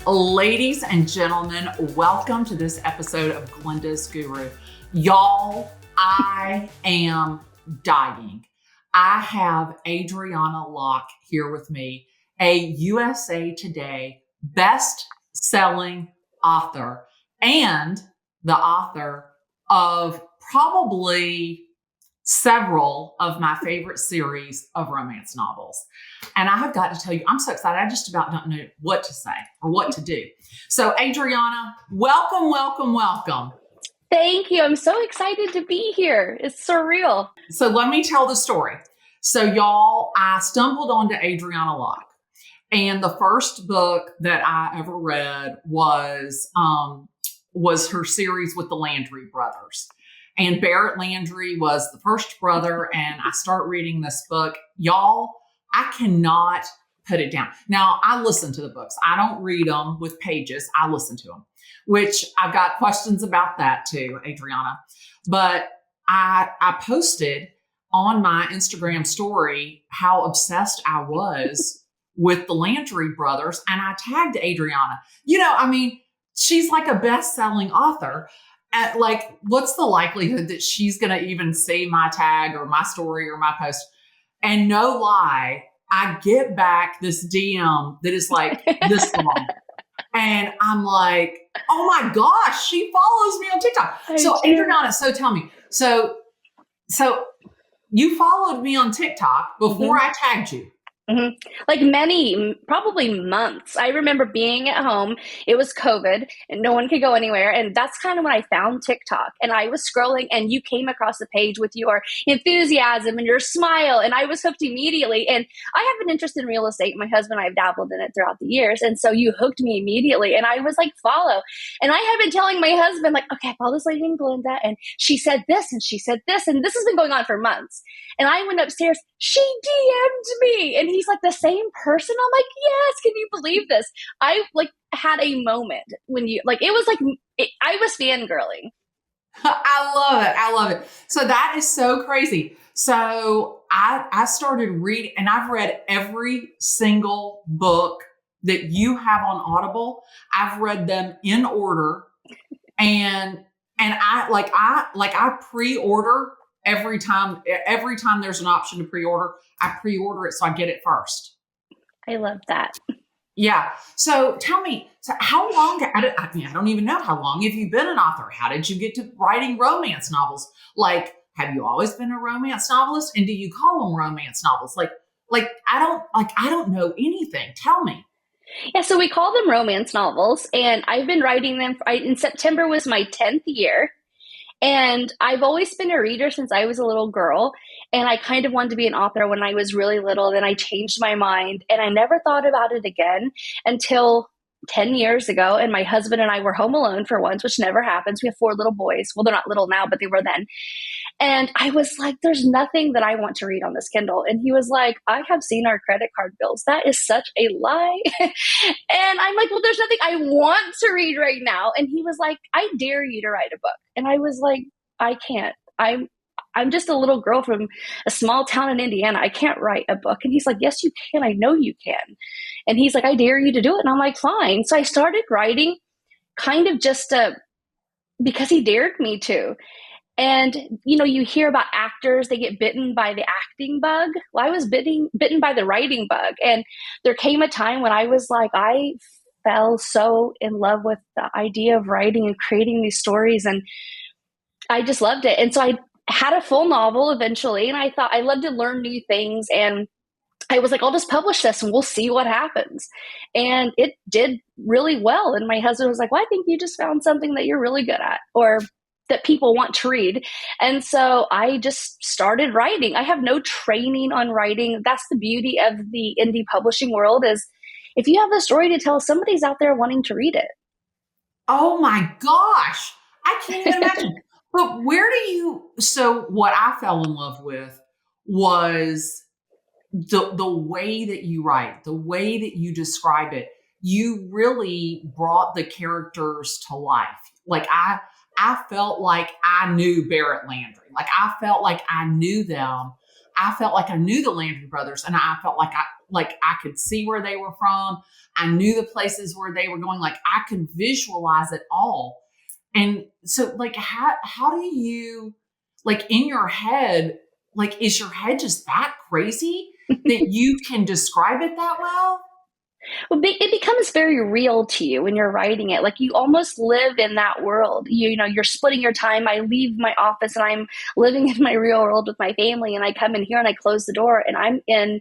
Ladies and gentlemen, welcome to this episode of Glennda's Guru. Y'all, I am dying. I have Adriana Locke here with me, a USA Today best-selling author and the author of probably several of my favorite series of romance novels. And I have got to tell you, I'm so excited. I just about don't know what to say or what to do. So Adriana, welcome, welcome, welcome. Thank you. I'm so excited to be here. It's surreal. So let me tell the story. So y'all, I stumbled onto Adriana Locke. And the first book that I ever read was her series with the Landry brothers. And Barrett Landry was the first brother. And I start reading this book. Y'all, I cannot put it down. Now, I listen to the books. I don't read them with pages. I listen to them, which I've got questions about that too, Adriana. But I posted on my Instagram story how obsessed I was with the Landry brothers. And I tagged Adriana. She's like a best-selling author. What's the likelihood that she's going to even see my tag or my story or my post? And no lie, I get back this DM that is like this long. And I'm like, oh my gosh, she follows me on TikTok. Adriana, so tell me, so you followed me on TikTok before I tagged you. Mm-hmm. Like probably months. I remember being at home. It was COVID and no one could go anywhere. And that's kind of when I found TikTok. And I was scrolling and you came across the page with your enthusiasm and your smile. And I was hooked immediately. And I have an interest in real estate. My husband and I have dabbled in it throughout the years. And so you hooked me immediately. And I was like, follow. And I have been telling my husband, like, okay, I follow this lady named Glennda. And she said this and she said this. And this has been going on for months. And I went upstairs. She DM'd me. And he's like, the same person? I'm like, yes, can you believe this? I had a moment when you it was I was fangirling. I love it. So that is so crazy. So I started reading, and I've read every single book that you have on Audible. I've read them in order, and I pre-order every time there's an option to pre-order. I pre-order it so I get it first. I love that. Yeah. So tell me, how long, I don't even know how long have you been an author? How did you get to writing romance novels? Have you always been a romance novelist? And do you call them romance novels? I don't know anything. Tell me. Yeah, so we call them romance novels, and I've been writing them. In September was my 10th year. And I've always been a reader since I was a little girl. And I kind of wanted to be an author when I was really little. Then I changed my mind and I never thought about it again until 10 years ago. And my husband and I were home alone for once, which never happens. We have 4 little boys. Well, they're not little now, but they were then. And I was like, there's nothing that I want to read on this Kindle. And he was like, I have seen our credit card bills. That is such a lie. And I'm like, well, there's nothing I want to read right now. And he was like, I dare you to write a book. And I was like, I can't. I'm just a little girl from a small town in Indiana. I can't write a book. And he's like, yes, you can. I know you can. And he's like, I dare you to do it. And I'm like, fine. So I started writing kind of just because he dared me to. And, you hear about actors, they get bitten by the acting bug. Well, I was bitten by the writing bug. And there came a time when I was like, I fell so in love with the idea of writing and creating these stories. And I just loved it. And so I had a full novel eventually. And I thought I love to learn new things. And I was like, I'll just publish this and we'll see what happens. And it did really well. And my husband was like, well, I think you just found something that you're really good at, or that people want to read. And so I just started writing. I have no training on writing. That's the beauty of the indie publishing world, is if you have a story to tell, somebody's out there wanting to read it. Oh my gosh. I can't even imagine. But so what I fell in love with was the way that you write, the way that you describe it. You really brought the characters to life. I felt like I knew Barrett Landry. I felt like I knew them. I felt like I knew the Landry brothers, and I felt like I could see where they were from. I knew the places where they were going. Like I could visualize it all. And so like, how do you, like in your head, like, is your head just that crazy that you can describe it that well? Well, it becomes very real to you when you're writing it. Like you almost live in that world. You're splitting your time. I leave my office and I'm living in my real world with my family, and I come in here and I close the door and I'm in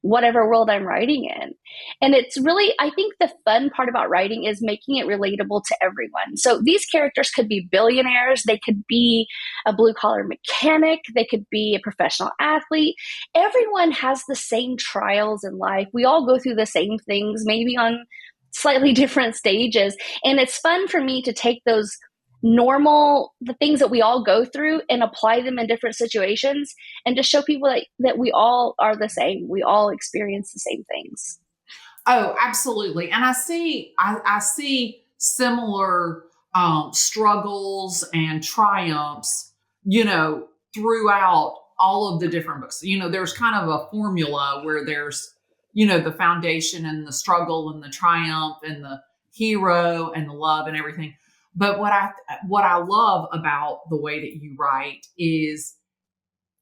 whatever world I'm writing in. And it's really, I think the fun part about writing is making it relatable to everyone. So these characters could be billionaires, they could be a blue collar mechanic, they could be a professional athlete. Everyone has the same trials in life. We all go through the same things, maybe on slightly different stages. And it's fun for me to take those the things that we all go through and apply them in different situations, and to show people that we all are the same. We all experience the same things. Oh, absolutely. And I see similar struggles and triumphs, throughout all of the different books. There's kind of a formula where there's, the foundation and the struggle and the triumph and the hero and the love and everything. But what I love about the way that you write is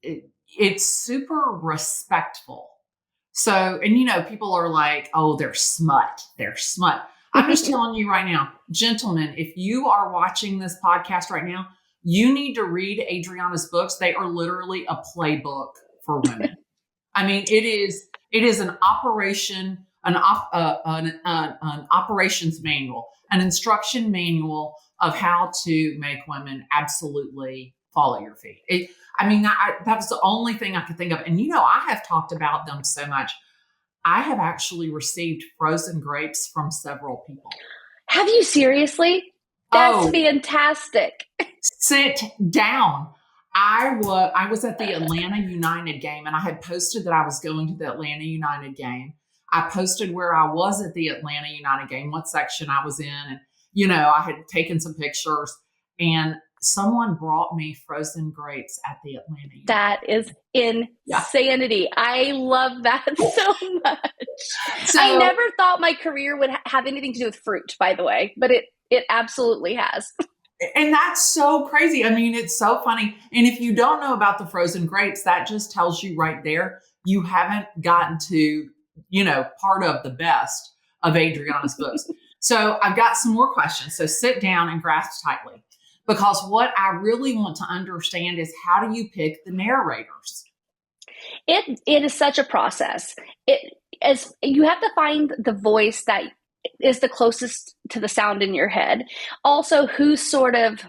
it's super respectful. So, and people are like, oh, they're smut. They're smut. I'm just telling you right now, gentlemen, if you are watching this podcast right now, you need to read Adriana's books. They are literally a playbook for women. I mean, it is an operation, an operations manual, an instruction manual of how to make women absolutely fall at your feet. That was the only thing I could think of. And, I have talked about them so much. I have actually received frozen grapes from several people. Have you seriously? That's fantastic. Sit down. I was at the Atlanta United game, and I had posted that I was going to the Atlanta United game. I posted where I was at the Atlanta United game, what section I was in, and I had taken some pictures, and someone brought me frozen grapes at the Atlanta United. That is insanity. Yeah. I love that so much. So, I never thought my career would have anything to do with fruit, by the way, but it absolutely has. And that's so crazy. I mean, it's so funny. And if you don't know about the frozen grapes, that just tells you right there, you haven't gotten to, part of the best of Adriana's books. So I've got some more questions. So sit down and grasp tightly, because what I really want to understand is, how do you pick the narrators? It is such a process. You have to find the voice that is the closest to the sound in your head. Also, who sort of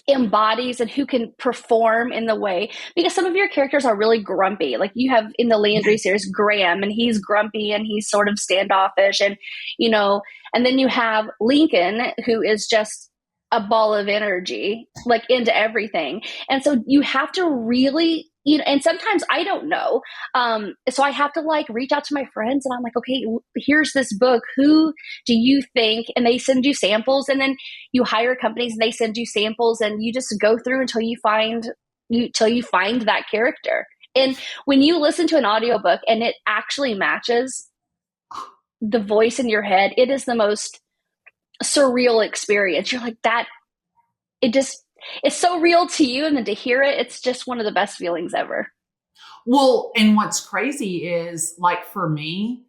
embodies and who can perform in the way, because some of your characters are really grumpy. Like you have in the Landry series, Graham, and he's grumpy and he's sort of standoffish, and and then you have Lincoln, who is just a ball of energy, like into everything. And so you have to really, and sometimes I don't know. So I have to reach out to my friends, and I'm like, okay, here's this book. Who do you think? And they send you samples, and then you hire companies and they send you samples, and you just go through until you find that character. And when you listen to an audiobook and it actually matches the voice in your head, it is the most surreal experience. You're like, that, it's so real to you, and then to hear it, it's just one of the best feelings ever. Well, and what's crazy is, for me,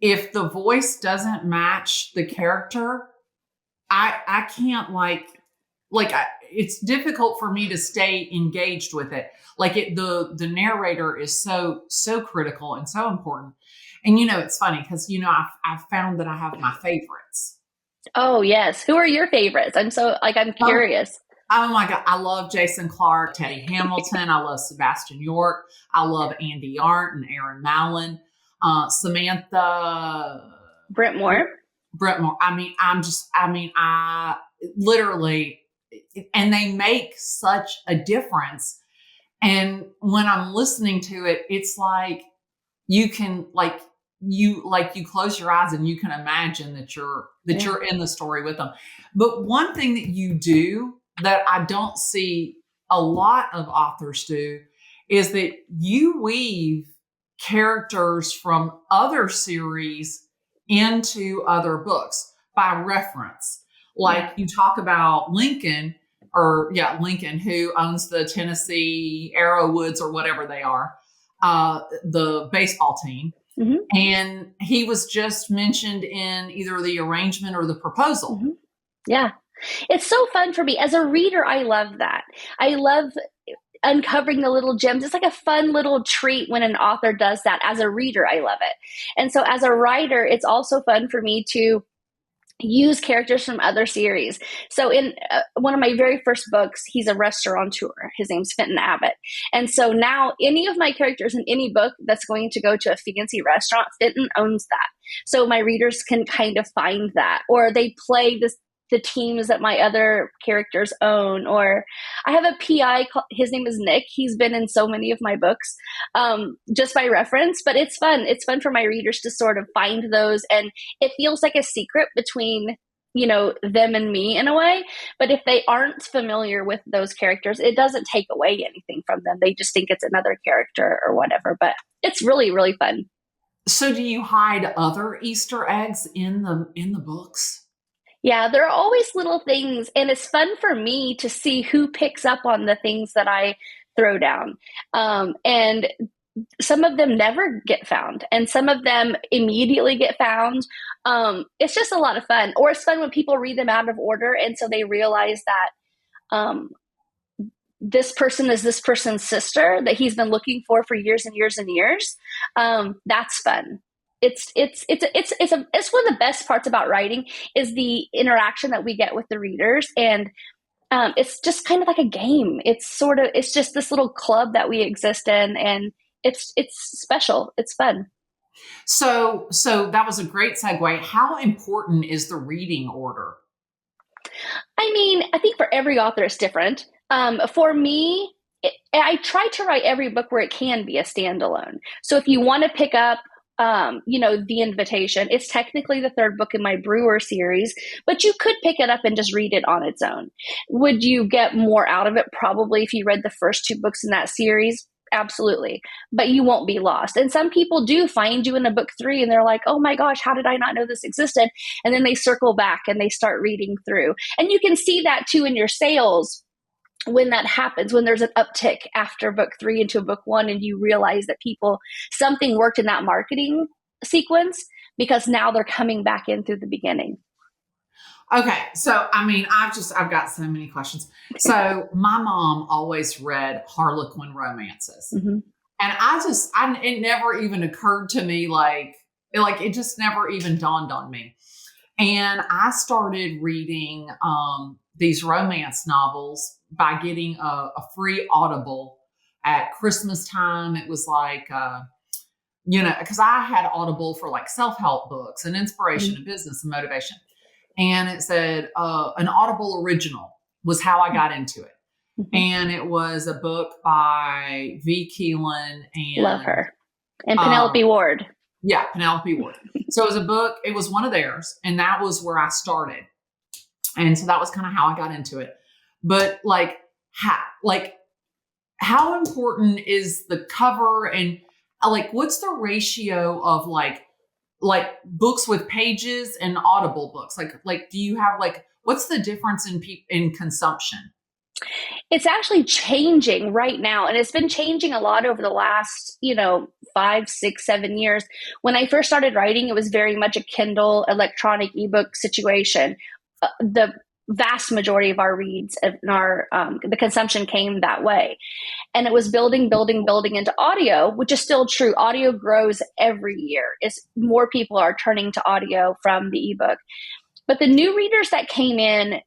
if the voice doesn't match the character, I can't it's difficult for me to stay engaged with it. The narrator is so critical and so important. And it's funny because I've found that I have my favorites. Oh, yes. Who are your favorites? I'm curious. Oh my God. I love Jason Clarke, Teddy Hamilton. I love Sebastian York. I love Andy Arndt and Aaron Mallon. Samantha. Brentmore. I literally, and they make such a difference. And when I'm listening to it, it's like you can you close your eyes and you can imagine that you're in the story with them. But one thing that you do that I don't see a lot of authors do is that you weave characters from other series into other books by reference. Like you talk about Lincoln, who owns the Tennessee Arrowwoods or whatever they are, the baseball team. Mm-hmm. And he was just mentioned in either the arrangement or the proposal. Mm-hmm. Yeah. It's so fun for me. As a reader, I love that. I love uncovering the little gems. It's like a fun little treat when an author does that. As a reader, I love it. And so as a writer, it's also fun for me to use characters from other series. So in one of my very first books, he's a restaurateur. His name's Fenton Abbott. And so now any of my characters in any book that's going to go to a fancy restaurant, Fenton owns that. So my readers can kind of find that, or they play the teams that my other characters own. Or I have a PI, his name is Nick. He's been in so many of my books, just by reference, but it's fun. It's fun for my readers to sort of find those. And it feels like a secret between, them and me in a way. But if they aren't familiar with those characters, it doesn't take away anything from them. They just think it's another character or whatever, but it's really, really fun. So do you hide other Easter eggs in the books? Yeah, there are always little things, and it's fun for me to see who picks up on the things that I throw down. And some of them never get found, and some of them immediately get found. It's just a lot of fun. Or it's fun when people read them out of order, and so they realize that this person is this person's sister that he's been looking for years and years and years. That's fun. It's one of the best parts about writing is the interaction that we get with the readers. And it's just kind of like a game. It's just this little club that we exist in, and it's special. It's fun. So that was a great segue. How important is the reading order? I mean, I think for every author it's different. For me, I try to write every book where it can be a standalone. So if you want to pick up The Invitation, it's technically the third book in my Brewer series, but you could pick it up and just read it on its own. Would you get more out of it? Probably if you read the first two books in that series. Absolutely. But you won't be lost. And some people do find you in a book 3 and they're like, oh my gosh, how did I not know this existed? And then they circle back and they start reading through. And you can see that too in your sales when that happens, when there's an uptick after book 3 into book 1, and you realize that something worked in that marketing sequence because now they're coming back in through the beginning. Okay. So, I mean, I've got so many questions. So my mom always read Harlequin romances. Mm-hmm. And it never even occurred to me, like it just never even dawned on me. And I started reading, these romance novels by getting a free Audible at Christmas time. It was like, because I had Audible for like self-help books and inspiration and business and motivation. And it said an Audible original was how I got into it. Mm-hmm. And it was a book by V. Keelan and love her. And Penelope Ward. Yeah, Penelope Ward. So it was a book, it was one of theirs, and that was where I started. And so that was kind of how I got into it. But how important is the cover, and what's the ratio of like books with pages and Audible books? Like do you have what's the difference in consumption? It's actually changing right now. And it's been changing a lot over the last, 5, 6, 7 years. When I first started writing, it was very much a Kindle electronic ebook situation. The vast majority of our reads and the consumption came that way. And it was building into audio, which is still true. Audio grows every year. More people are turning to audio from the ebook. But the new readers that came in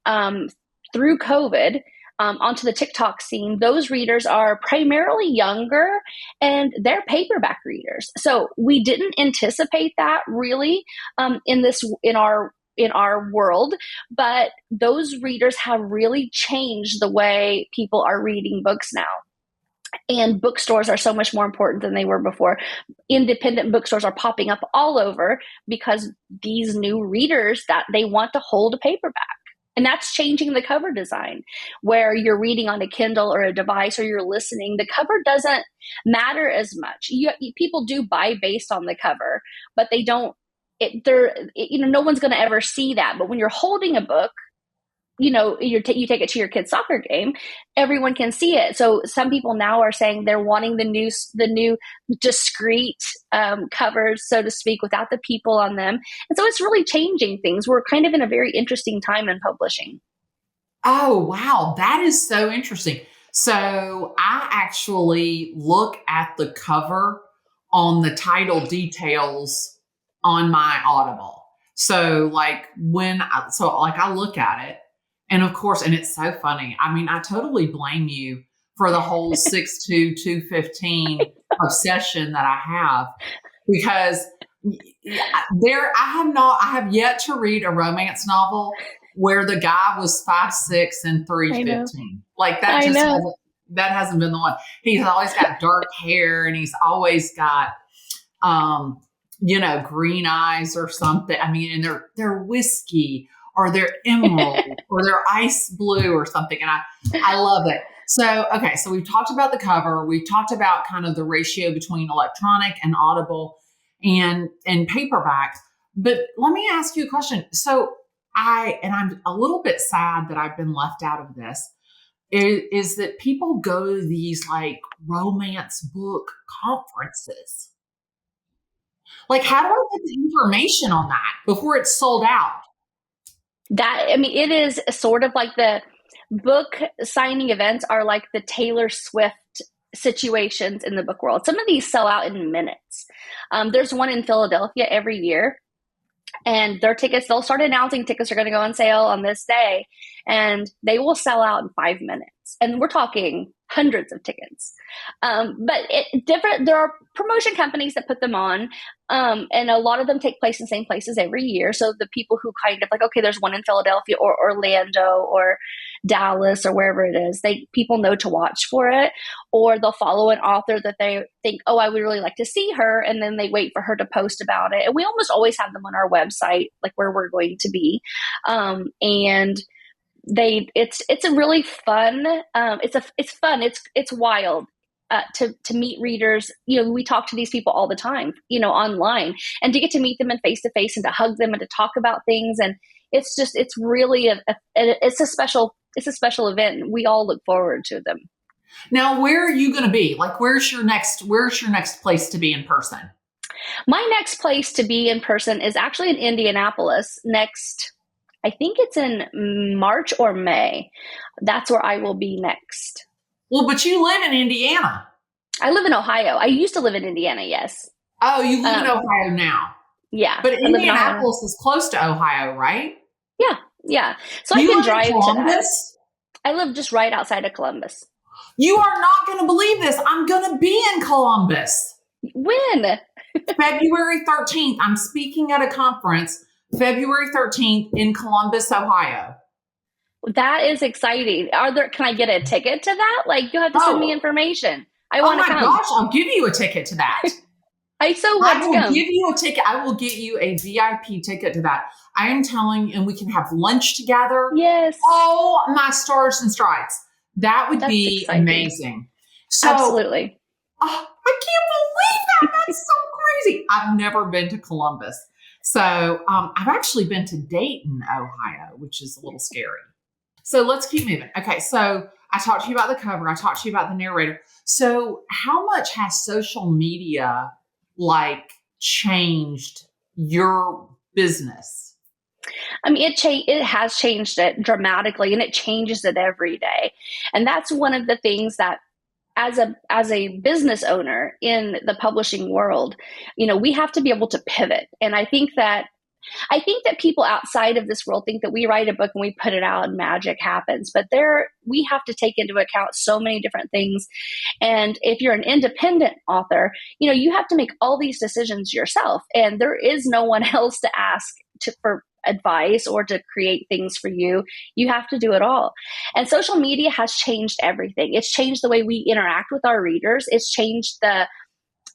through COVID onto the TikTok scene, those readers are primarily younger and they're paperback readers. So we didn't anticipate that really in our world, but those readers have really changed the way people are reading books now. And bookstores are so much more important than they were before. Independent bookstores are popping up all over because these new readers, that they want to hold a paperback. And that's changing the cover design, where you're reading on a Kindle or a device, or you're listening. The cover doesn't matter as much. People do buy based on the cover, but they don't. No one's going to ever see that. But when you're holding a book, you take it to your kid's soccer game, everyone can see it. So some people now are saying they're wanting the new discreet covers, so to speak, without the people on them. And so it's really changing things. We're kind of in a very interesting time in publishing. Oh, wow. That is so interesting. So I actually look at the cover on the title details on my Audible. So like I look at it, and of course, and it's so funny. I mean, I totally blame you for the whole 6'2", 215 obsession that I have, because I have yet to read a romance novel where the guy was 5'6" and 315. Like that hasn't been the one. He's always got dark hair, and he's always got green eyes or something. I mean, and they're whiskey, or they're emerald, or they're ice blue or something. And I love it. So, okay. So we've talked about the cover. We've talked about kind of the ratio between electronic and Audible and paperback. But let me ask you a question. So I'm a little bit sad that I've been left out of this, is that people go to these like romance book conferences. Like, how do I get the information on that before it's sold out? It is sort of like the book signing events are like the Taylor Swift situations in the book world. Some of these sell out in minutes. There's one in Philadelphia every year, and their tickets, they'll start announcing tickets are going to go on sale on this day, and they will sell out in 5 minutes. And we're talking hundreds of tickets. But there are promotion companies that put them on. And a lot of them take place in the same places every year. So the people who kind of like, okay, there's one in Philadelphia or Orlando or Dallas or wherever it is, people know to watch for it, or they'll follow an author that they think, oh, I would really like to see her. And then they wait for her to post about it. And we almost always have them on our website, like where we're going to be. And it's a really fun, it's fun. It's wild. To meet readers. We talk to these people all the time, online, and to get to meet them in face to face and to hug them and to talk about things. And it's really it's a special event. And we all look forward to them. Now, where are you going to be? Like, where's your next place to be in person? My next place to be in person is actually in Indianapolis next. I think it's in March or May. That's where I will be next. Well, but you live in Indiana. I live in Ohio. I used to live in Indiana, yes. Oh, you live in Ohio now. Yeah. But Indianapolis is close to Ohio, right? Yeah. So I can drive to that. I live just right outside of Columbus. You are not going to believe this. I'm going to be in Columbus. When? February 13th. I'm speaking at a conference February 13th in Columbus, Ohio. That is exciting. Can I get a ticket to that? Like, you'll have to send me information. I want to come. Oh my gosh, I'll give you a ticket to that. I will give you a ticket. I will get you a VIP ticket to that. I am telling you, and we can have lunch together. Yes. Oh, my stars and stripes. That would be exciting. Amazing. So, absolutely. I can't believe that. That's so crazy. I've never been to Columbus. So I've actually been to Dayton, Ohio, which is a little scary. So let's keep moving. Okay, so I talked to you about the cover. I talked to you about the narrator. So how much has social media changed your business? I mean, it has changed it dramatically, and it changes it every day. And that's one of the things that as a business owner in the publishing world, we have to be able to pivot. And I think that people outside of this world think that we write a book and we put it out and magic happens. But we have to take into account so many different things. And if you're an independent author, you have to make all these decisions yourself. And there is no one else to ask for advice or to create things for you. You have to do it all. And social media has changed everything. It's changed the way we interact with our readers. It's changed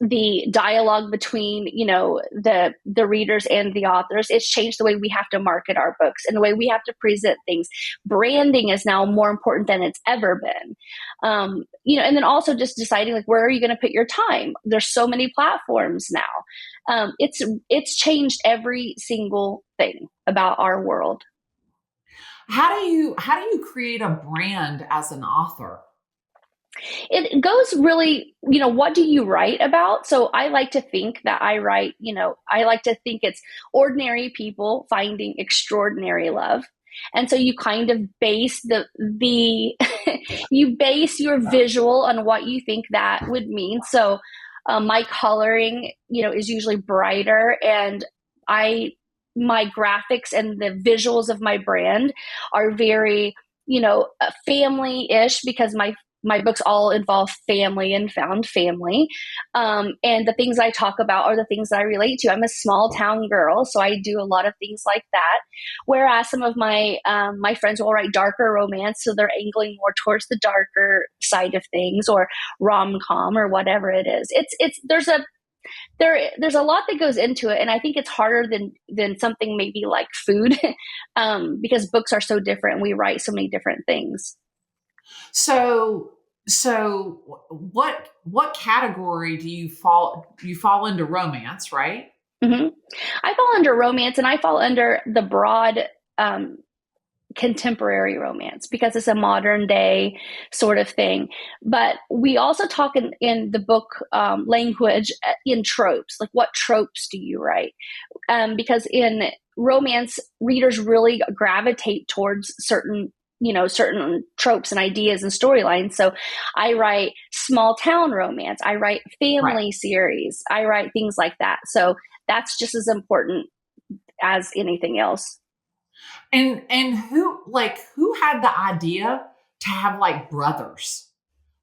the dialogue between, the readers and the authors. It's changed the way we have to market our books and the way we have to present things. Branding is now more important than it's ever been. And then also just deciding, like, where are you going to put your time? There's so many platforms now. It's changed every single thing about our world. How do you create a brand as an author? It goes really, what do you write about? So I like to think that I like to think it's ordinary people finding extraordinary love. And so you kind of base you base your visual on what you think that would mean. So my coloring, is usually brighter, and my graphics and the visuals of my brand are very, family-ish, because my books all involve family and found family. And the things I talk about are the things that I relate to. I'm a small town girl, so I do a lot of things like that. Whereas some of my friends will write darker romance, so they're angling more towards the darker side of things, or rom-com, or whatever it is. There's a lot that goes into it, and I think it's harder than something maybe like food, because books are so different and we write so many different things. So what category do you fall into? Romance, right? Mm-hmm. I fall under romance, and I fall under the broad contemporary romance, because it's a modern day sort of thing. But we also talk in the book language in tropes, like what tropes do you write? Because in romance, readers really gravitate towards certain tropes and ideas and storylines. So I write small town romance, I write family series, I write things like that. So that's just as important as anything else. And who had the idea to have like brothers?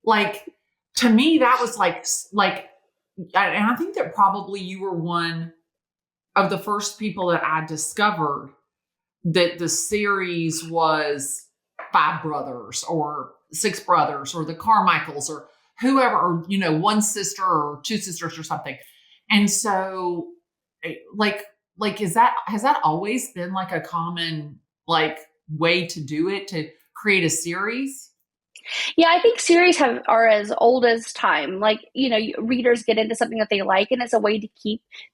Like, to me, that was like, and I think that probably you were one of the first people that I discovered that the series was 5 brothers or 6 brothers or the Carmichaels or whoever, or, one sister or 2 sisters or something. And so has that always been like a common like way to do it, to create a series? Yeah, I think series are as old as time. Like, readers get into something that they like, and it's a way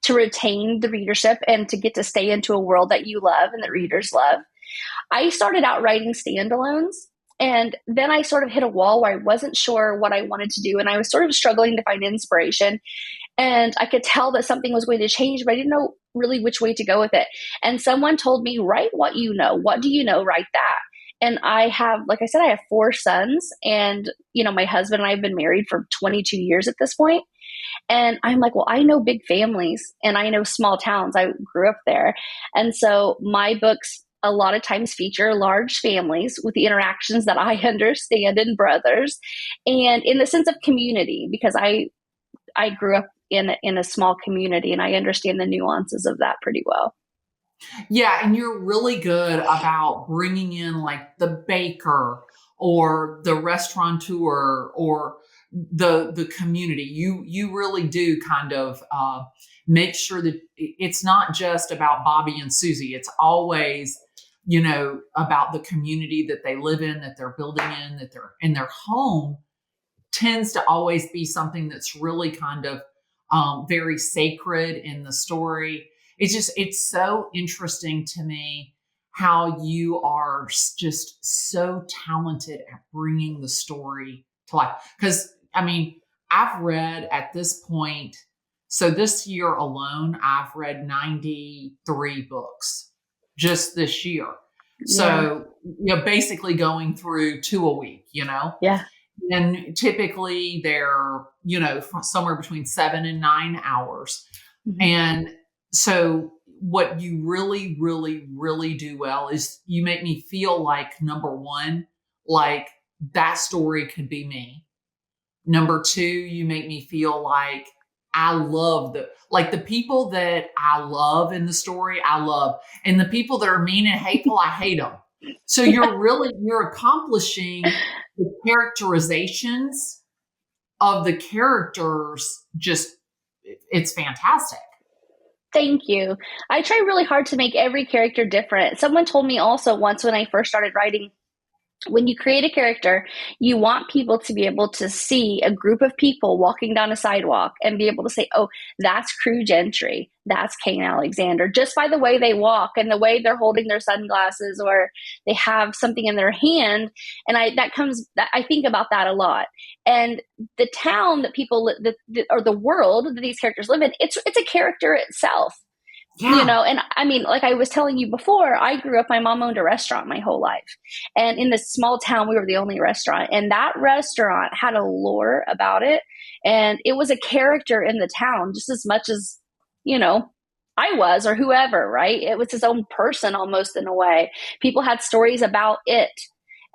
to retain the readership and to get to stay into a world that you love and that readers love. I started out writing standalones, and then I sort of hit a wall where I wasn't sure what I wanted to do, and I was sort of struggling to find inspiration. And I could tell that something was going to change, but I didn't know really which way to go with it. And someone told me, write what you know. What do you know? Write that. And like I said, I have 4 sons, and, my husband and I have been married for 22 years at this point. And I'm like, well, I know big families and I know small towns. I grew up there. And so my books a lot of times feature large families with the interactions that I understand in brothers, and in the sense of community, because I grew up in a small community, and I understand the nuances of that pretty well. Yeah, and you're really good about bringing in like the baker or the restaurateur or the community. You really do kind of make sure that it's not just about Bobby and Susie. It's always, about the community that they live in, that they're building in, that they're in. Their home tends to always be something that's really kind of very sacred in the story. It's so interesting to me how you are just so talented at bringing the story to life. Because, I've read at this point, so this year alone, I've read 93 books just this year. So, basically going through 2 a week, Yeah. And typically they're, somewhere between 7 and 9 hours. Mm-hmm. And so what you really, really, really do well is you make me feel like, number one, like that story could be me. Number 2, you make me feel like I love the people that I love in the story, I love. And the people that are mean and hateful, I hate them. So you're accomplishing the characterizations of the characters just it's fantastic. Thank you. I try really hard to make every character different. Someone told me also once when I first started writing, when you create a character, you want people to be able to see a group of people walking down a sidewalk and be able to say, oh, that's Crew Gentry. That's Kane Alexander, just by the way they walk and the way they're holding their sunglasses or they have something in their hand. And I think about that a lot. And the town that people, or the world that these characters live in, it's a character itself. Yeah. And I mean, like I was telling you before, I grew up, my mom owned a restaurant my whole life. And in this small town, we were the only restaurant. And that restaurant had a lore about it. And it was a character in the town just as much as, I was or whoever, right? It was his own person almost in a way. People had stories about it.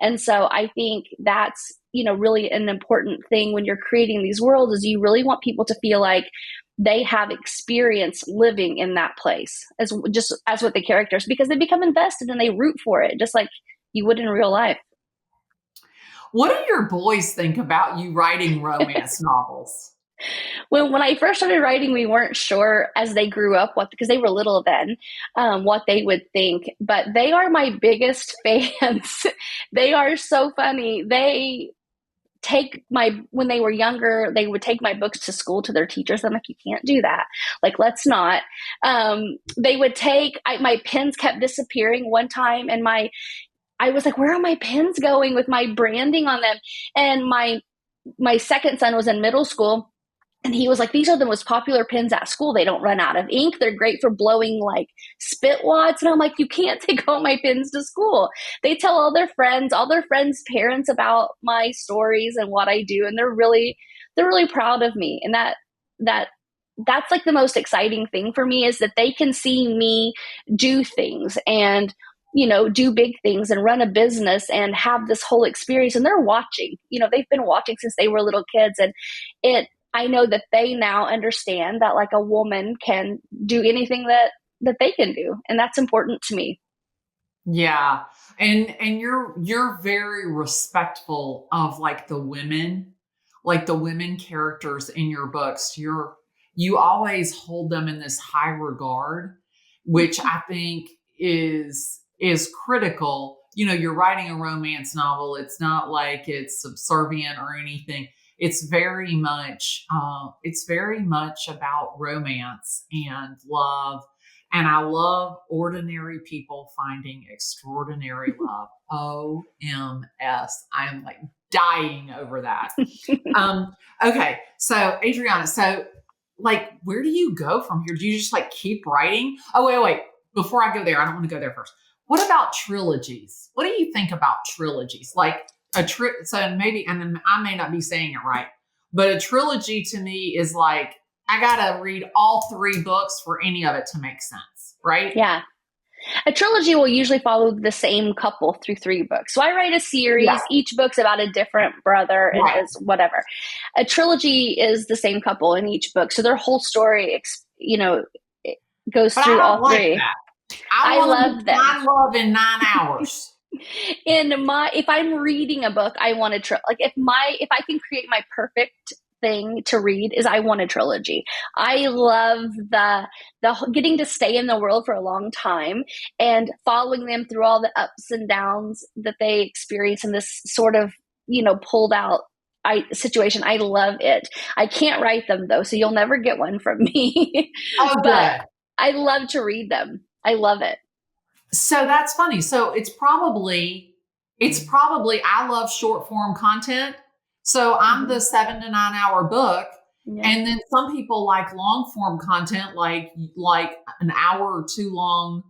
And so I think that's, really an important thing when you're creating these worlds is you really want people to feel like they have experience living in that place as with the characters, because they become invested and they root for it, just like you would in real life. What do your boys think about you writing romance novels? When I first started writing, we weren't sure as they grew up because they were little then, what they would think. But they are my biggest fans. They are so funny. When they were younger, they would take my books to school to their teachers. I'm like, you can't do that. Like, let's not. They would my pens kept disappearing one time. And I was like, where are my pens going with my branding on them? And my second son was in middle school. And he was like, these are the most popular pens at school. They don't run out of ink. They're great for blowing like spit wads. And I'm like, you can't take all my pens to school. They tell all their friends' parents about my stories and what I do. And they're really proud of me. And that's like the most exciting thing for me is that they can see me do things and, do big things and run a business and have this whole experience. And they're watching, they've been watching since they were little kids. And I know that they now understand that like a woman can do anything that they can do. And that's important to me. Yeah. And you're very respectful of like the women characters in your books. You always hold them in this high regard, which I think is critical. You're writing a romance novel. It's not like it's subservient or anything. It's very much about romance and love. And I love ordinary people finding extraordinary love. OMS. I am like dying over that. Okay. So Adriana, like, where do you go from here? Do you just like keep writing? Oh, wait. Before I go there, I don't want to go there first. What about trilogies? What do you think about trilogies? Like so maybe, and then I may not be saying it right, but a trilogy to me is like, I got to read all 3 books for any of it to make sense, right? Yeah. A trilogy will usually follow the same couple through 3 books. So I write a series. Yeah. Each book's about a different brother and his whatever. A trilogy is the same couple in each book. So their whole story, it goes through all 3. That. I love them. I love in 9 hours. If I'm reading a book, I want a like if I can create my perfect thing to read is I want a trilogy. I love the getting to stay in the world for a long time and following them through all the ups and downs that they experience in this sort of, pulled out situation. I love it. I can't write them though, so you'll never get one from me. Oh, but good. I love to read them. I love it. So that's funny. So it's probably I love short form content. So I'm the 7 to 9 hour book. Yeah. And then some people like long form content, like an hour or 2 long,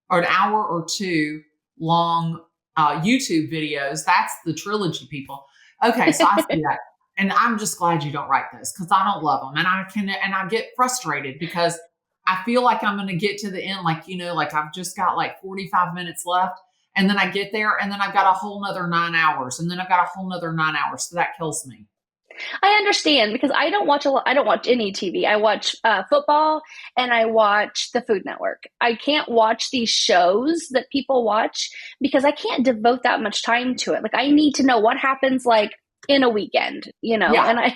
or an hour or 2 long YouTube videos. That's the trilogy people. Okay. So I see that. And I'm just glad you don't write those because I don't love them. And I get frustrated because I feel like I'm going to get to the end. Like, like I've just got like 45 minutes left. And then I get there and then I've got a whole nother 9 hours. And then I've got a whole nother 9 hours. So that kills me. I understand because I don't watch any TV. I watch football and I watch the Food Network. I can't watch these shows that people watch because I can't devote that much time to it. Like I need to know what happens like in a weekend, Yeah.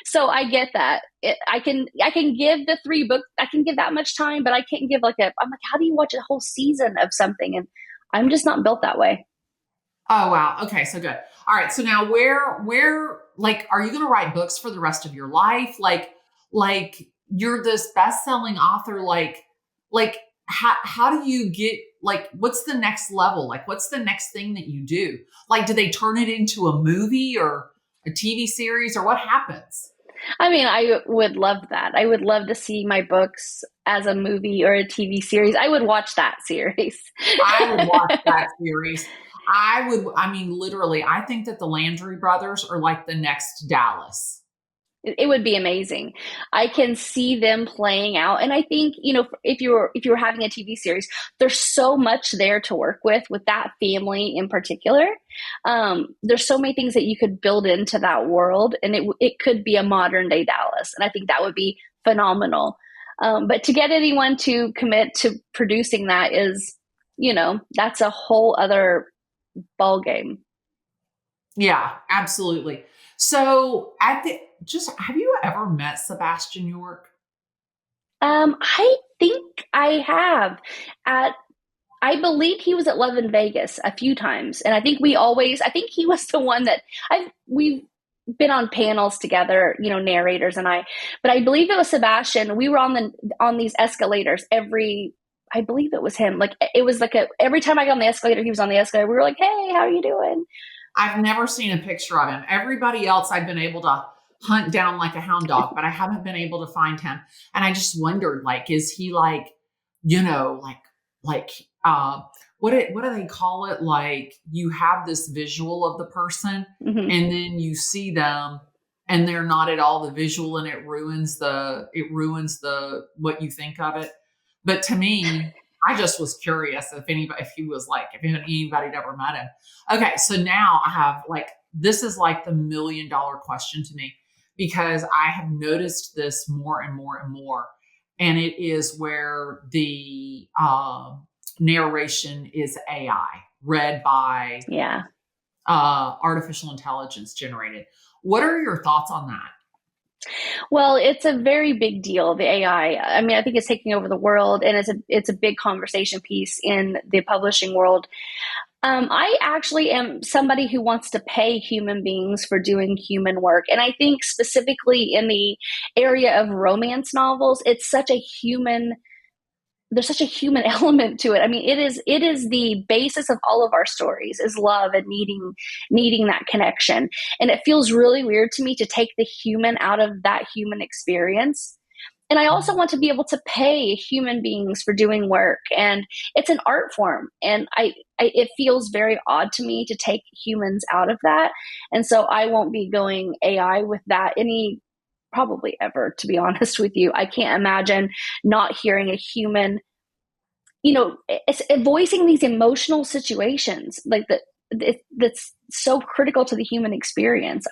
so I get that. I can give the 3 books, I can give that much time, but I can't give I'm like, how do you watch a whole season of something? And I'm just not built that way. Oh wow. Okay, so good. All right. So now where like are you going to write books for the rest of your life? Like you're this best-selling author like how do you get like what's the next level? Like what's the next thing that you do? Like do they turn it into a movie or a TV series or what happens? I mean, I would love that. I would love to see my books as a movie or a TV series. I would watch that series. I would watch that series. I mean, literally, I think that the Landry brothers are like the next Dallas. It would be amazing. I can see them playing out, and I think if you were having a TV series, there's so much there to work with that family in particular. There's so many things that you could build into that world, and it could be a modern day Dallas, and I think that would be phenomenal. But to get anyone to commit to producing that is, that's a whole other ball game. Yeah, absolutely. So at the just have you ever met Sebastian York? I think I have. At I believe he was at Love in Vegas a few times, and I think he was the one that we've been on panels together, narrators and I. But I believe it was Sebastian. We were on these escalators every. I believe it was him. Like it was like every time I got on the escalator, he was on the escalator. We were like, "Hey, how are you doing?" I've never seen a picture of him. Everybody else I've been able to hunt down like a hound dog, but I haven't been able to find him. And I just wondered, like, is he like, like what do they call it? Like you have this visual of the person Hmm. and then you see them and they're not at all the visual and it ruins the what you think of it. But to me, I just was curious if he was like if anybody had ever met him. Okay, so now I have like this is like the $1 million question to me because I have noticed this more and more and more, and it is where the narration is AI read by Yeah. artificial intelligence generated. What are your thoughts on that? Well, it's a very big deal. The AI. I mean, I think it's taking over the world, and it's a big conversation piece in the publishing world. I actually am somebody who wants to pay human beings for doing human work. And I think specifically in the area of romance novels, there's such a human element to it. I mean, it is the basis of all of our stories is love and needing that connection. And it feels really weird to me to take the human out of that human experience. And I also want to be able to pay human beings for doing work, and it's an art form, and it feels very odd to me to take humans out of that, and so I won't be going AI with that any probably ever, to be honest with you. I can't imagine not hearing a human, it's voicing these emotional situations like that. That's so critical to the human experience.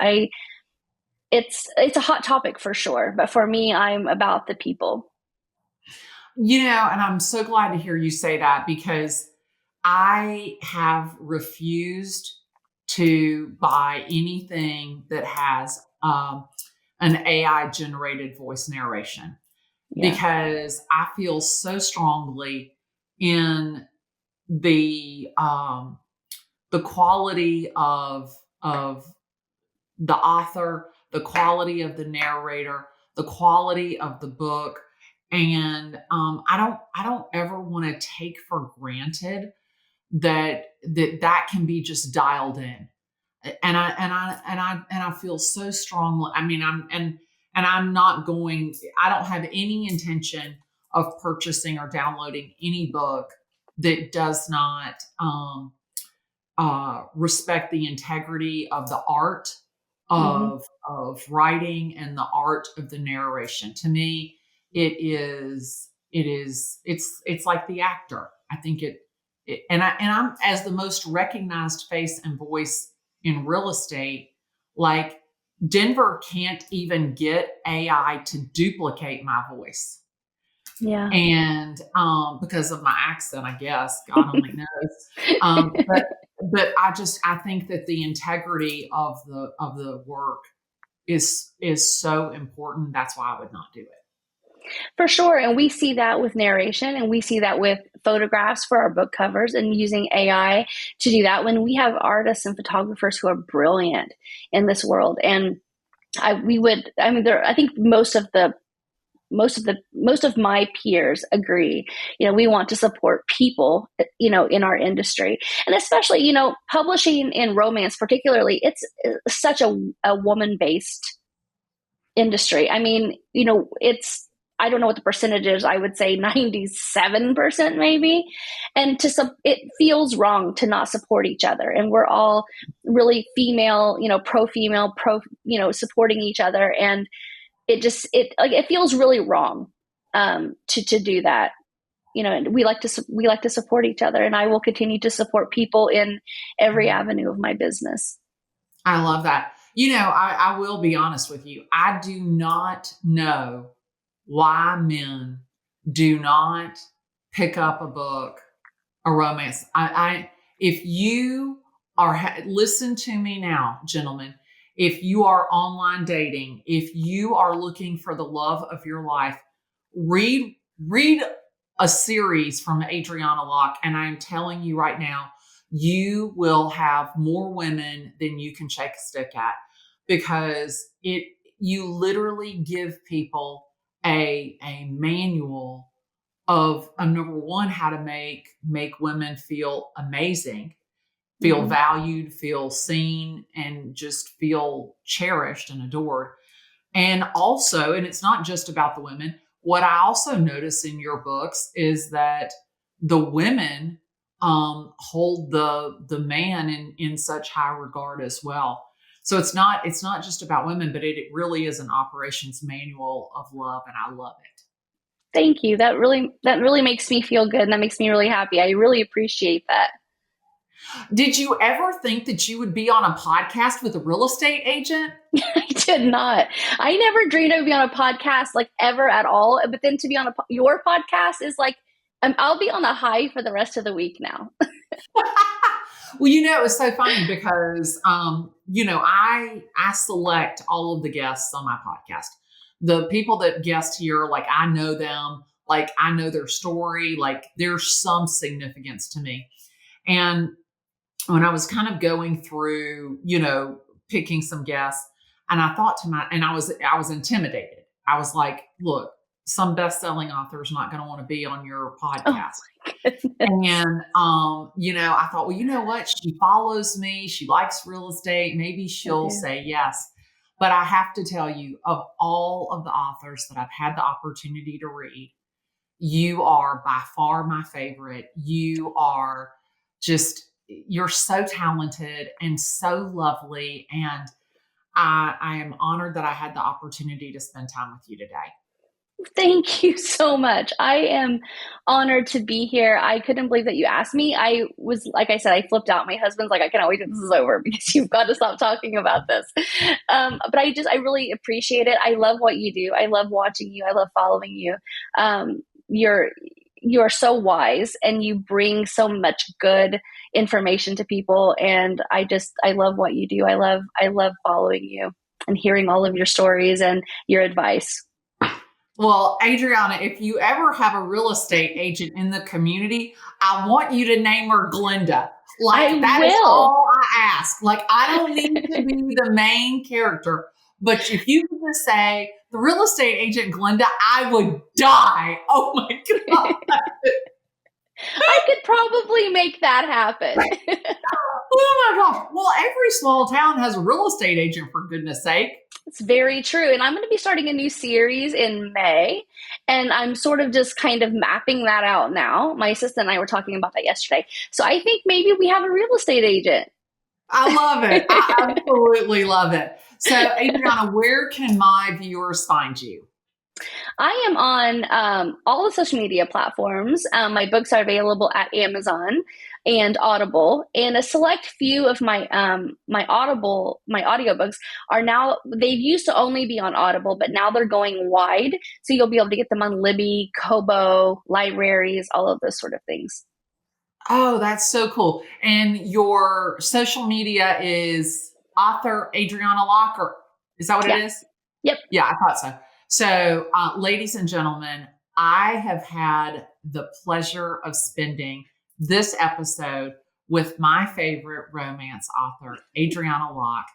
It's a hot topic for sure, but for me, I'm about the people. And I'm so glad to hear you say that because I have refused to buy anything that has an AI generated voice narration Yeah. because I feel so strongly in the quality of the author, the quality of the narrator, the quality of the book, and I don't ever want to take for granted that can be just dialed in, and I feel so strongly. I mean, I'm not going. I don't have any intention of purchasing or downloading any book that does not respect the integrity of the art Hmm. of writing and the art of the narration. To me, it's like the actor. I think I'm as the most recognized face and voice in real estate, like Denver can't even get AI to duplicate my voice. Yeah. And because of my accent, I guess God only knows. But I think that the integrity of the work is so important. That's why I would not do it. For sure. And we see that with narration, and we see that with photographs for our book covers and using AI to do that when we have artists and photographers who are brilliant in this world. And I think most of my peers agree. We want to support people, in our industry, and especially, publishing in romance, particularly, it's such a woman-based industry. I mean, I don't know what the percentage is. I would say 97% maybe. And it feels wrong to not support each other. And we're all really female, pro-female, supporting each other. And it feels really wrong to do that. We like to support each other, and I will continue to support people in every avenue of my business. I love that. I will be honest with you. I do not know why men do not pick up a book, a romance. If you are, listen to me now, gentlemen, if you are online dating, if you are looking for the love of your life, read a series from Adriana Locke. And I'm telling you right now, you will have more women than you can shake a stick at, because you literally give people a manual of number one, how to make women feel amazing, feel valued, feel seen, and just feel cherished and adored. And also, and it's not just about the women, what I also notice in your books is that the women hold the man in such high regard as well. So it's not just about women, but it really is an operations manual of love, and I love it. Thank you. That really makes me feel good, and that makes me really happy. I really appreciate that. Did you ever think that you would be on a podcast with a real estate agent? I did not. I never dreamed I would be on a podcast ever at all. But then to be on your podcast is I'll be on a high for the rest of the week now. Well, it was so funny because, I select all of the guests on my podcast. The people that guest here, I know them, I know their story, there's some significance to me. And when I was kind of going through, picking some guests, and I thought and I was intimidated. I was like, look, some best-selling author is not going to want to be on your podcast. And, I thought, well, you know what? She follows me. She likes real estate. Maybe she'll say yes. But I have to tell you, of all of the authors that I've had the opportunity to read, you are by far my favorite. You're so talented and so lovely. And I am honored that I had the opportunity to spend time with you today. Thank you so much. I am honored to be here. I couldn't believe that you asked me. I was, like I said, I flipped out. My husband's like, I cannot wait till this is over because you've got to stop talking about this. But I really appreciate it. I love what you do. I love watching you. I love following you. You are so wise, and you bring so much good information to people. And I love what you do. I love following you and hearing all of your stories and your advice. Well, Adriana, if you ever have a real estate agent in the community, I want you to name her Glennda. That is all I ask. I don't need to be the main character, but if you could just say the real estate agent Glennda, I would die. Oh my God. I could probably make that happen. Oh my gosh. Well, every small town has a real estate agent, for goodness sake. It's very true. And I'm going to be starting a new series in May. And I'm sort of just kind of mapping that out now. My assistant and I were talking about that yesterday. So I think maybe we have a real estate agent. I love it. I absolutely love it. So Adriana, where can my viewers find you? I am on all the social media platforms. My books are available at Amazon and Audible, and a select few of my audiobooks are now, they used to only be on Audible, but now they're going wide. So you'll be able to get them on Libby, Kobo, libraries, all of those sort of things. Oh, that's so cool. And your social media is author Adriana Locke, or is that what it Yeah. is? Yep. Yeah, I thought so. So, ladies and gentlemen, I have had the pleasure of spending this episode with my favorite romance author, Adriana Locke.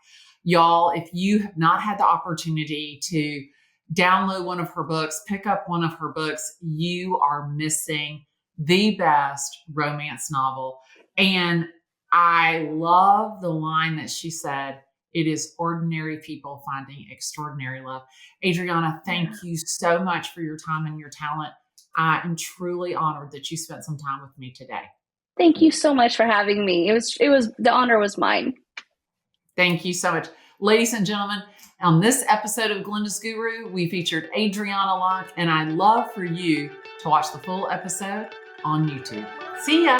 Y'all, if you have not had the opportunity to download one of her books, pick up one of her books, you are missing the best romance novel. And I love the line that she said, it is ordinary people finding extraordinary love. Adriana, thank you so much for your time and your talent. I am truly honored that you spent some time with me today. Thank you so much for having me. It was the honor was mine. Thank you so much. Ladies and gentlemen, on this episode of Glennda's Guru, we featured Adriana Locke, and I'd love for you to watch the full episode on YouTube. See ya.